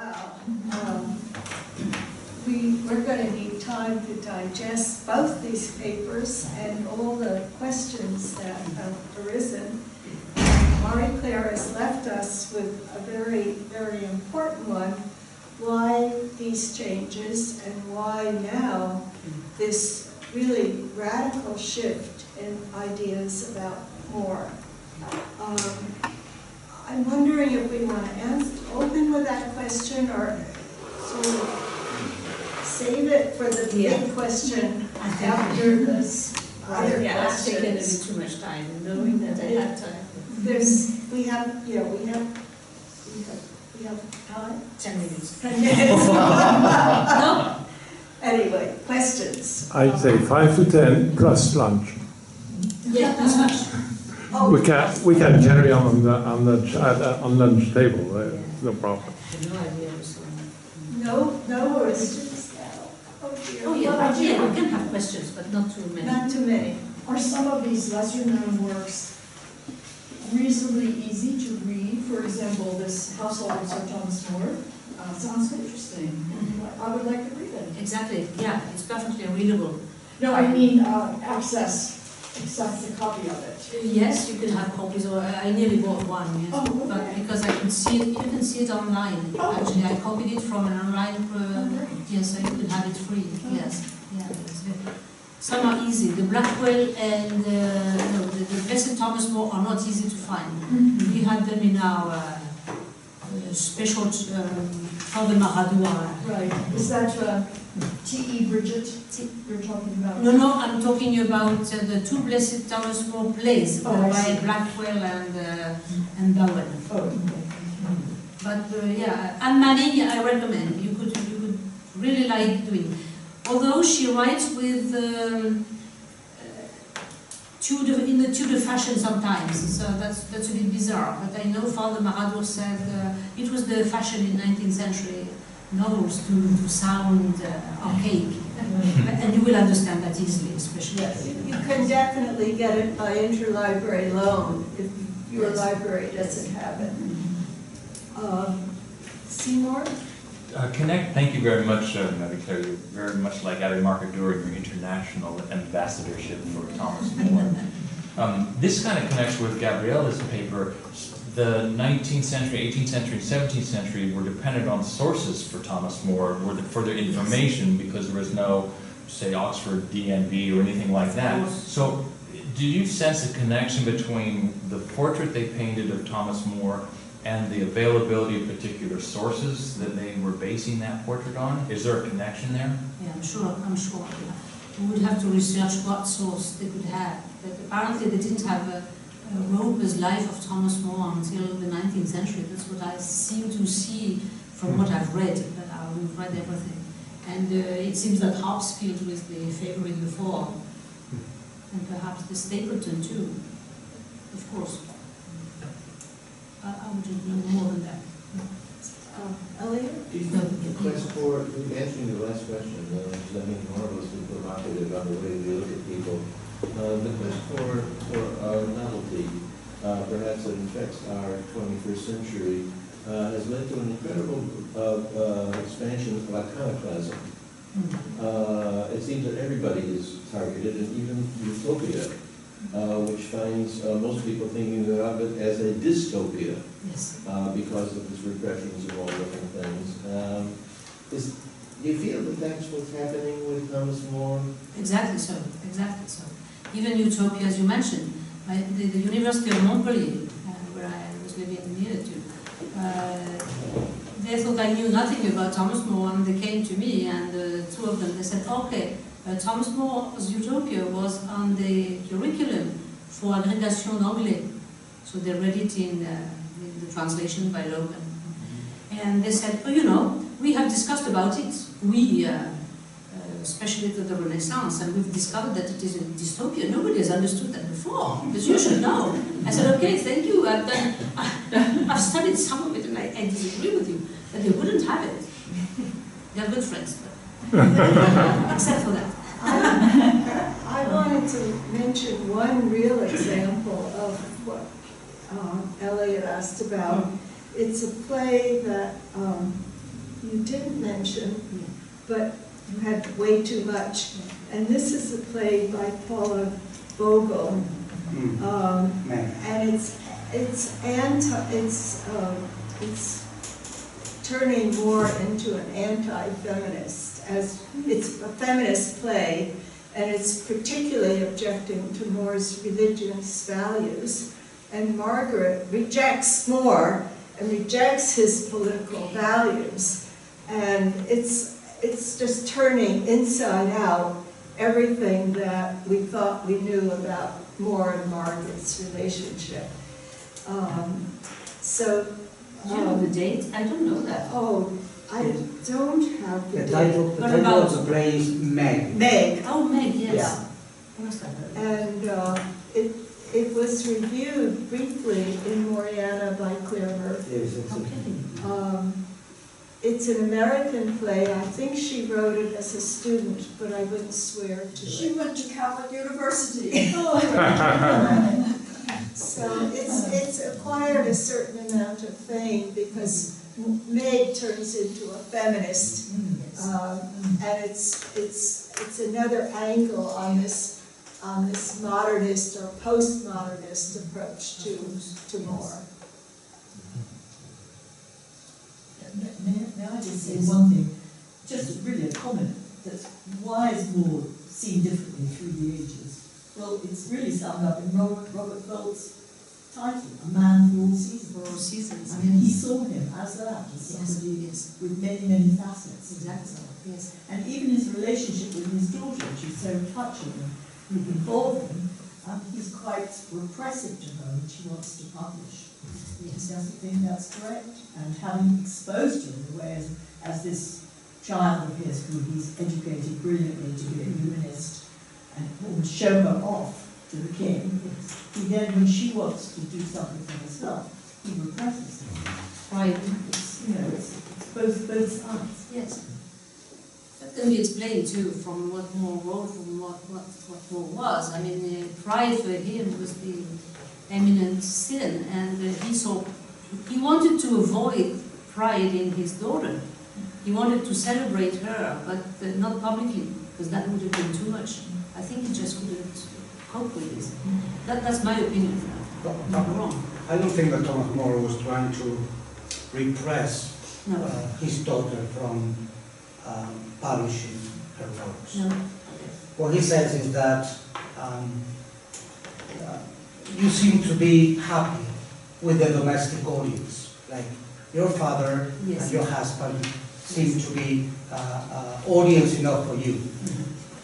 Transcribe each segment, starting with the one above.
Wow. We're going to need time to digest both these papers and all the questions that have arisen. Marie-Claire has left us with a very, very important one. Why these changes and why now this really radical shift in ideas about more? I'm wondering if we want to open with that question or sort of save it for the big question after this other I've taken a questions. bit too much time, knowing that I have time. We have time? 10 minutes. 10 minutes. No? Anyway, questions. I'd say 5 to 10 plus lunch. Yeah, that's much. Oh, We can carry on lunch table. No problem. I have no idea what's going on. no worries. Oh dear. Oh yeah, we can have questions, but not too many. Not too many. Are some of these lesser-known works reasonably easy to read? For example, this Household of Sir Thomas More sounds interesting. I would like to read it. Exactly, yeah, it's perfectly readable. No, I mean access a copy of it. Yes, you can have copies, or I nearly bought one, yes. Oh, okay. But because I could see it, you can see it online. Oh. Actually, I copied it from an online, Okay. yes, so you can have it free, Oh. yes. Yeah, it's very, some are easy. The Blackwell and the Blessed Thomas More are not easy to find. Mm-hmm. We had them in our special for the Maradour. Right. Is that T.E. Bridget you're talking about? No, I'm talking about the two Blessed Thomas More plays I by see. Blackwell and Bowen. Oh, okay. But yeah, Anne Manning I recommend. You could really like doing. Although she writes with in the Tudor fashion sometimes, so that's a bit bizarre. But I know Father Maradour said it was the fashion in 19th century novels to sound archaic, and you will understand that easily, especially. Yes, you can definitely get it by interlibrary loan if your library doesn't have it. Seymour? Thank you very much, Marie-Claire. You're very much like Abbe Marcadour in your international ambassadorship for Thomas More. This kind of connects with Gabriella's paper. The 19th century, 18th century, 17th century were dependent on sources for Thomas More for their information because there was no, say, Oxford DNB or anything like that. So do you sense a connection between the portrait they painted of Thomas More and the availability of particular sources that they were basing that portrait on? Is there a connection there? Yeah, I'm sure. Yeah. We would have to research what source they could have. But apparently they didn't have a Roper's Life of Thomas More until the 19th century. That's what I seem to see from what I've read, but I haven't read everything. And it seems that Harpsfield was the favorite before, and perhaps the Stapleton too, of course. I wouldn't know more than that. Elliot? Do you think the quest for, answering the last question, I mean, marvelously provocative on the way we look at people, the quest for novelty, perhaps that infects our 21st century, has led to an incredible expansion of iconoclasm. It seems that everybody is targeted, and even utopia, which finds most people thinking of it as a dystopia. Yes. Because of its repressions of all different things. Do you feel that that's what's happening with Thomas More? Exactly so. Exactly so. Even utopia, as you mentioned, the University of Montpellier, where I was living near to, they thought I knew nothing about Thomas More, and they came to me, and two of them, they said, okay, Thomas More's Utopia was on the curriculum for Agrégation d'Anglais. So they read it in the translation by Logan. And they said, oh, you know, we have discussed about it. We, especially to the Renaissance, and we've discovered that it is a dystopia. Nobody has understood that before, but you should know. I said, okay, thank you. I've studied some of it, and I disagree with you, that they wouldn't have it. They're good friends, but except for that. I wanted to mention one real example of what Elliot asked about. It's a play that you didn't mention, but you had way too much. And this is a play by Paula Vogel. And it's turning more into an anti-feminist, as it's a feminist play, and it's particularly objecting to Moore's religious values. And Margaret rejects Moore and rejects his political values. And it's just turning inside out everything that we thought we knew about Moore and Margaret's relationship. Do you know the date? I don't know that. Oh, I don't have the The date. title What about- of the play is Meg. Meg. Oh, Meg, yes. Yeah. Must have heard it. And it was reviewed briefly in Moriana by Claire Murphy. Yes, it's Okay. It's an American play. I think she wrote it as a student, but I wouldn't swear to She it. went to Catholic University. So it's acquired a certain amount of fame because Meg turns into a feminist, and it's another angle on this modernist or postmodernist approach to Moore. May I just say one thing, just really a comment, that why is Moore seen differently through the ages? Well, it's really summed up in Robert Volt's title, A Man for All Seasons. For all seasons. I mean, he saw him as that, as somebody Yes. with many, many facets. Exactly. Yes. And even his relationship with his daughter, which is so touching and involving, he's quite repressive to her, which he wants to publish. He doesn't think that's correct, and having exposed her in a way as this child of his who he's educated brilliantly to be a humanist, and show her off to the king, he then, when she wants to do something for herself, he represses her. Right. It's both sides. Yes. That can be explained too from what Moore wrote, from what Moore was. I mean, pride for him was the eminent sin, and he wanted to avoid pride in his daughter. He wanted to celebrate her, but not publicly, because that would have been too much. I think he just couldn't cope with this. That's my opinion. Not wrong. I don't think that Thomas More was trying to repress No. his daughter from publishing her works. No. What he says is that you seem to be happy with the domestic audience, like your father Yes. and your husband seem to be audience enough for you.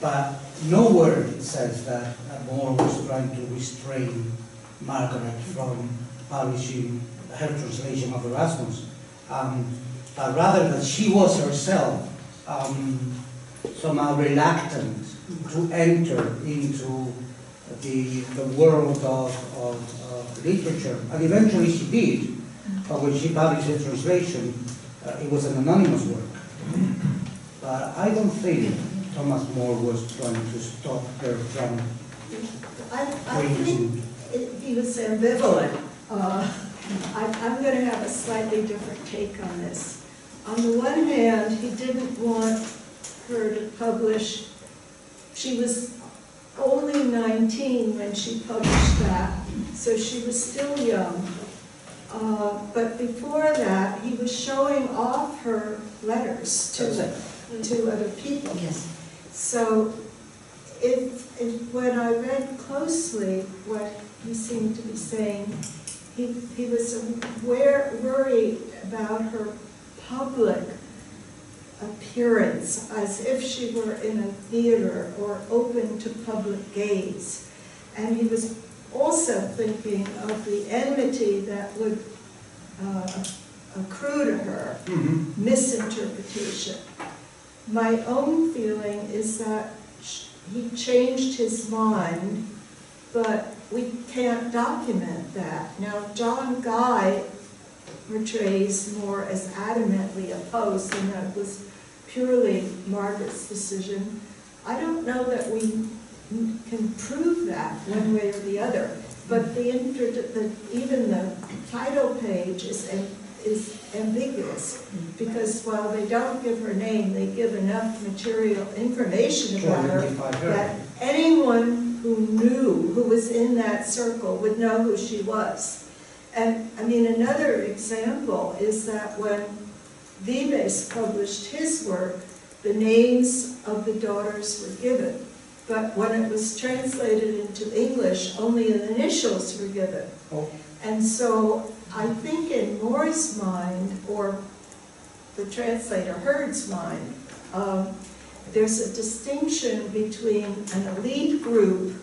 But nowhere it says that Moore was trying to restrain Margaret from publishing her translation of Erasmus, but rather that she was herself somehow reluctant to enter into the world of literature. And eventually she did, but when she published her translation, it was an anonymous work. But I don't think Thomas More was trying to stop her from I think he was ambivalent. I'm going to have a slightly different take on this. On the one hand, he didn't want her to publish. She was only 19 when she published that, so she was still young. But before that, he was showing off her letters to other people. Yes. So when I read closely what he seemed to be saying, he was worried about her public appearance, as if she were in a theater or open to public gaze. And he was also thinking of the enmity that would accrue to her, misinterpretation. My own feeling is that he changed his mind, but we can't document that. Now, John Guy portrays Moore as adamantly opposed, and that was purely Margaret's decision. I don't know that we can prove that one way or the other, but even the title page is is ambiguous, because while they don't give her name, they give enough material information To about her identify her. that anyone who knew, who was in that circle, would know who she was. And, I mean, another example is that when Vives published his work, the names of the daughters were given. But when it was translated into English, only the initials were given. Oh. And so I think in Moore's mind, or the translator Hurd's mind, there's a distinction between an elite group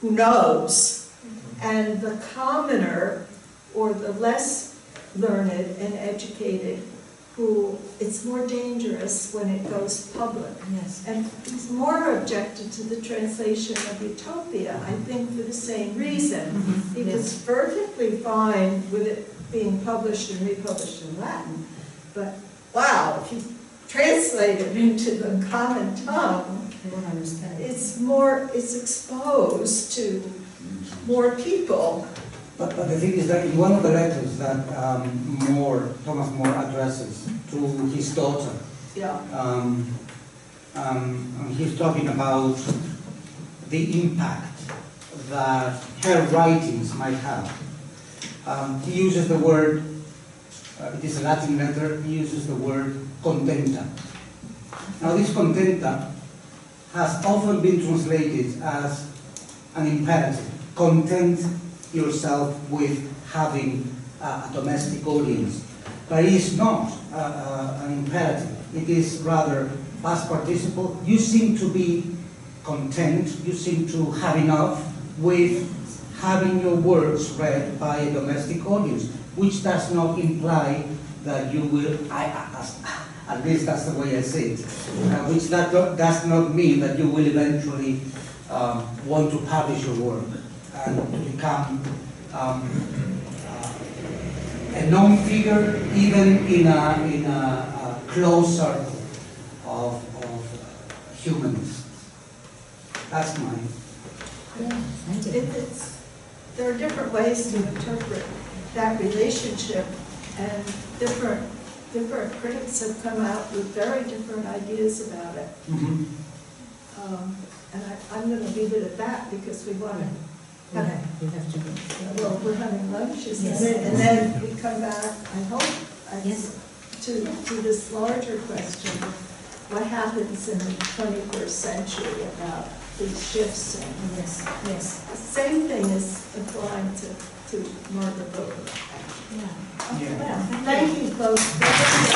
who knows and the commoner or the less learned and educated who, it's more dangerous when it goes public. Yes. And Moore objected to the translation of Utopia, I think for the same reason. He was perfectly fine with it being published and republished in Latin, but wow, if you translate it into the common tongue, They won't understand. it's exposed to more people. But the thing is that in one of the letters that Thomas More addresses to his daughter, Yeah. he's talking about the impact that her writings might have. He uses the word, it is a Latin letter, he uses the word contenta. Now this contenta has often been translated as an imperative. Content yourself with having a domestic audience. But it is not an imperative. It is rather past participle. You seem to be content, you seem to have enough with having your works read by a domestic audience, which does not imply that you will, at least that's the way I see it, which does not mean that you will eventually want to publish your work and to become a known figure, even in a close circle of humanists. That's mine. There are different ways to interpret that relationship, and different critics have come out with very different ideas about it. Mm-hmm. And I'm going to leave it at that because we want to Okay, we have to go. well, we're having lunch, isn't Yes. it? And then we come back, I hope, Yes. to this larger question of what happens in the 21st century about these shifts. And Yes, yes. the same thing is applying to Margaret Buber. Yeah. Yeah. Well, Thank you both very